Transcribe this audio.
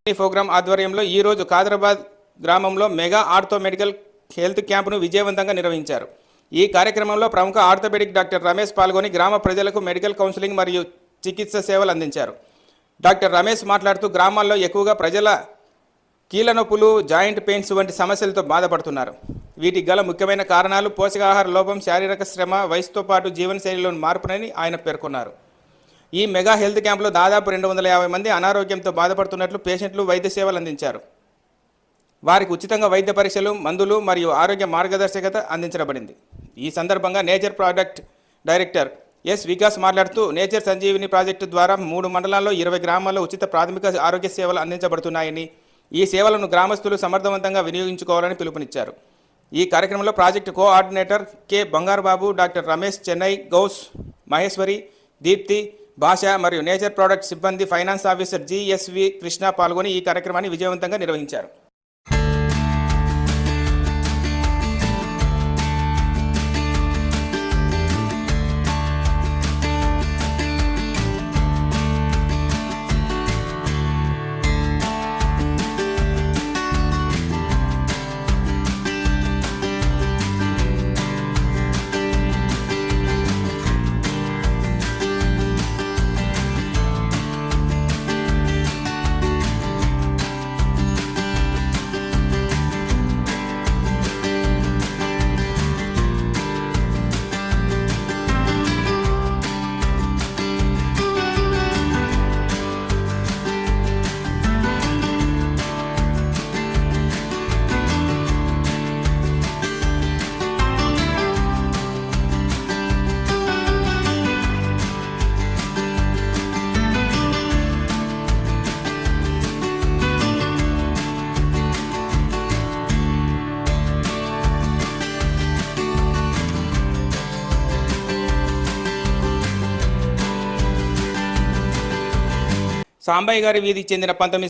Programme ఆధ్వర్యంలో ఈరోజు కాదరాబాద్ గ్రామంలో మెగా ఆర్థో మెడికల్ హెల్త్ క్యాంపును విజయవంతంగా నిర్వహించారు. ఈ కార్యక్రమంలో ప్రముఖ ఆర్థోపెడిక్ డాక్టర్ రమేష్ పాల్గొని గ్రామ ప్రజలకు మెడికల్ కౌన్సిలింగ్ మరియు చికిత్స సేవలు అందించారు. డాక్టర్ రమేష్ మాట్లాడుతూ గ్రామాల్లో ఎక్కువగా ప్రజల కీళ్ళ నొప్పులు, జాయింట్ పెయిన్స్ వంటి సమస్యలతో బాధపడుతున్నారు. వీటికి గల ముఖ్యమైన కారణాలు పోషకాహార లోపం, శారీరక శ్రమ, వయసుతో పాటు జీవనశైలిలోని మార్పునని ఆయన పేర్కొన్నారు. ఈ మెగా హెల్త్ క్యాంపులో దాదాపు 250 మంది అనారోగ్యంతో బాధపడుతున్నట్లు పేషెంట్లు వైద్య సేవలు అందించారు. వారికి ఉచితంగా వైద్య పరీక్షలు, మందులు మరియు ఆరోగ్య మార్గదర్శకత అందించబడింది. ఈ సందర్భంగా nature project director S Vikas మాట్లాడుతూ నేచర్ సంజీవిని ప్రాజెక్టు ద్వారా 3 మండలాల్లో 20 గ్రామాల్లో ఉచిత ప్రాథమిక ఆరోగ్య సేవలు అందించబడుతున్నాయని, ఈ సేవలను గ్రామస్తులు సమర్థవంతంగా వినియోగించుకోవాలని పిలుపునిచ్చారు. ఈ కార్యక్రమంలో project coordinator K Bangarubabu, doctor Ramesh, Chennai, Ghouse, Maheshwari, Deepthi, Basha మరియు నేచర్ ప్రోడక్ట్ సిబ్బంది, ఫైనాన్స్ ఆఫీసర్ జిఎస్వి కృష్ణ పాల్గొని ఈ కార్యక్రమాన్ని విజయవంతంగా నిర్వహించారు. సాంబయ్య గారి వీధికి చెందిన 19